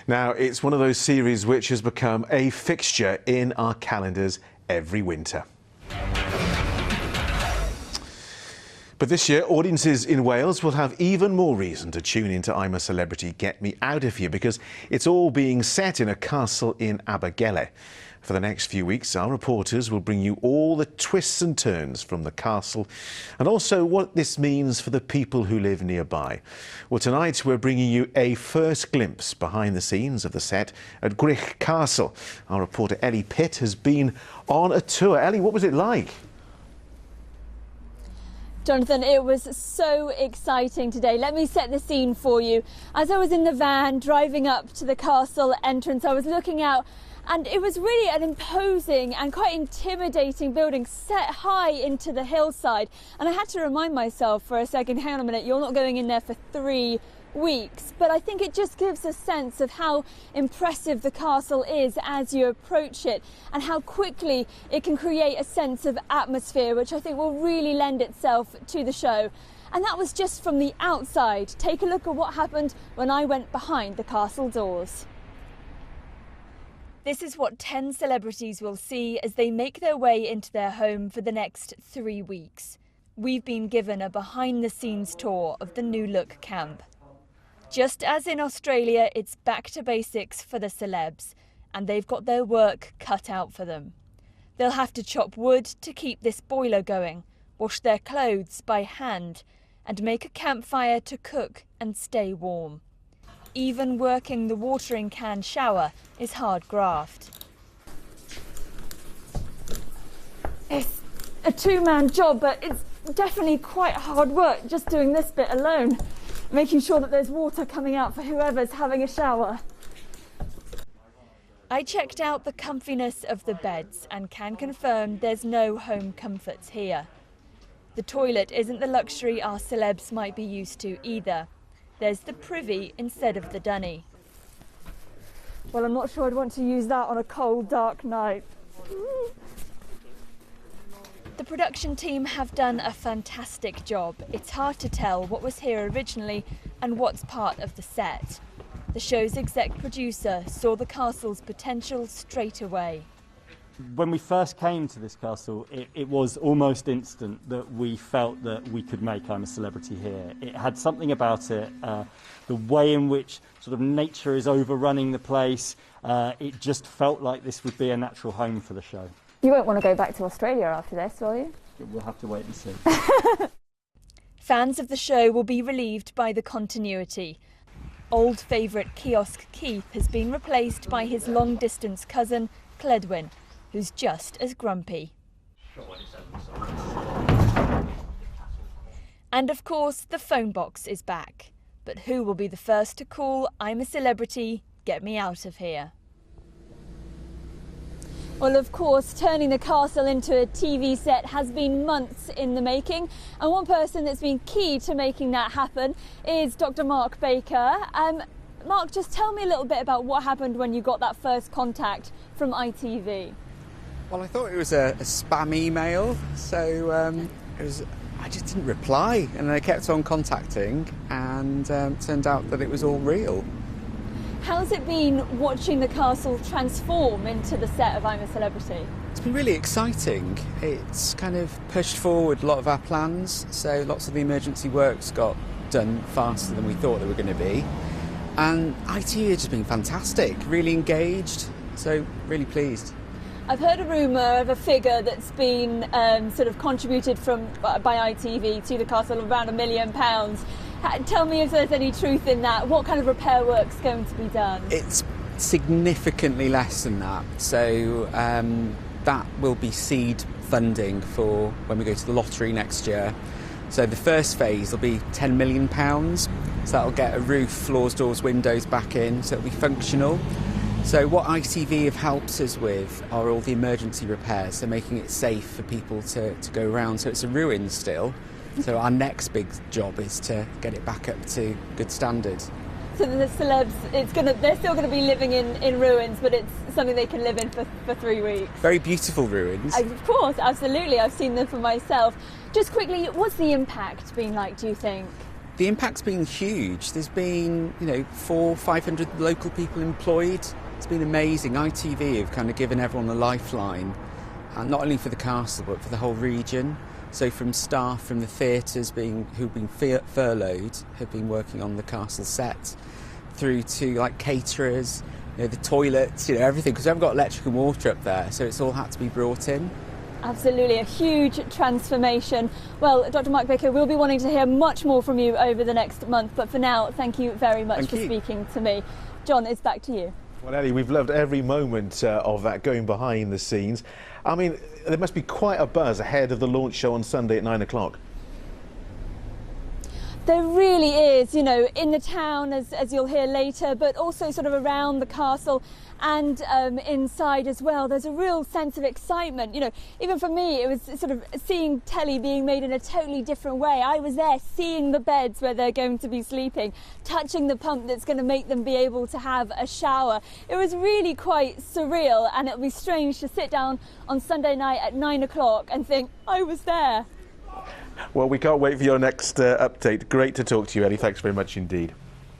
Now, it's one of those series which has become a fixture in our calendars every winter. But this year, audiences in Wales will have even more reason to tune into I'm a Celebrity, Get Me Out of Here, because it's all being set in a castle in Abergele. For the next few weeks, our reporters will bring you all the twists and turns from the castle and also what this means for the people who live nearby. Well, tonight we're bringing you a first glimpse behind the scenes of the set at Gwrych Castle. Our reporter Ellie Pitt has been on a tour. Ellie, what was it like? Jonathan, it was so exciting today. Let me set the scene for you. As I was in the van driving up to the castle entrance, I was looking out and it was really an imposing and quite intimidating building set high into the hillside. And I had to remind myself for a second, hang on a minute, you're not going in there for 3 weeks. But I think it just gives a sense of how impressive the castle is as you approach it and how quickly it can create a sense of atmosphere, which I think will really lend itself to the show. And that was just from the outside. Take a look at what happened when I went behind the castle doors. This is what 10 celebrities will see as they make their way into their home for the next 3 weeks. We've been given a behind-the-scenes tour of the New Look camp. Just as in Australia, it's back to basics for the celebs, and they've got their work cut out for them. They'll have to chop wood to keep this boiler going, wash their clothes by hand, and make a campfire to cook and stay warm. Even working the watering can shower is hard graft. It's a two-man job, but it's definitely quite hard work just doing this bit alone, making sure that there's water coming out for whoever's having a shower. I checked out the comfiness of the beds and can confirm there's no home comforts here. The toilet isn't the luxury our celebs might be used to either. There's the privy instead of the dunny. Well, I'm not sure I'd want to use that on a cold, dark night. The production team have done a fantastic job. It's hard to tell what was here originally and what's part of the set. The show's exec producer saw the castle's potential straight away. When we first came to this castle, it was almost instant that we felt that we could make I'm a Celebrity here. It had something about it, the way in which sort of nature is overrunning the place. It just felt like this would be a natural home for the show. You won't want to go back to Australia after this, will you? We'll have to wait and see. Fans of the show will be relieved by the continuity. Old favourite kiosk Keith has been replaced by his long-distance cousin, Cledwyn, who's just as grumpy. And of course, the phone box is back. But who will be the first to call I'm a Celebrity, Get Me Out of Here? Well, of course, turning the castle into a TV set has been months in the making. And one person that's been key to making that happen is Dr. Mark Baker. Mark, just tell me a little bit about what happened when you got that first contact from ITV. Well, I thought it was a spam email, so I just didn't reply, and I kept on contacting, and turned out that it was all real. How's it been watching the castle transform into the set of I'm a Celebrity? It's been really exciting. It's kind of pushed forward a lot of our plans, so lots of the emergency works got done faster than we thought they were going to be. And ITV has just been fantastic, really engaged, so really pleased. I've heard a rumour of a figure that's been sort of contributed by ITV to the castle of around £1 million. Tell me if there's any truth in that. What kind of repair work's going to be done? It's significantly less than that. So that will be seed funding for when we go to the lottery next year. So the first phase will be £10 million. So that'll get a roof, floors, doors, windows back in, so it'll be functional. So what ITV have helped us with are all the emergency repairs, so making it safe for people to go around. So it's a ruin still. So our next big job is to get it back up to good standard. So the celebs, they're still going to be living in ruins, but it's something they can live in for 3 weeks. Very beautiful ruins. Of course, absolutely. I've seen them for myself. Just quickly, what's the impact been like, do you think? The impact's been huge. There's been, 400-500 local people employed. It's been amazing. ITV have kind of given everyone a lifeline, not only for the castle but for the whole region. So from staff from the theatres who've been furloughed, have been working on the castle set, through to like caterers, the toilets, everything, because we haven't got electric and water up there, so it's all had to be brought in. Absolutely, a huge transformation. Well, Dr. Mark Baker, we'll be wanting to hear much more from you over the next month, but for now, thank you very much for speaking to me. John, it's back to you. Well, Ellie, we've loved every moment of that, going behind the scenes. I mean, there must be quite a buzz ahead of the launch show on Sunday at 9 o'clock. There really is, in the town, as you'll hear later, but also sort of around the castle and inside as well. There's a real sense of excitement. Even for me, it was sort of seeing telly being made in a totally different way. I was there seeing the beds where they're going to be sleeping, touching the pump that's going to make them be able to have a shower. It was really quite surreal, and it'll be strange to sit down on Sunday night at 9 o'clock and think, I was there. Well, we can't wait for your next update. Great to talk to you, Ellie. Thanks very much indeed.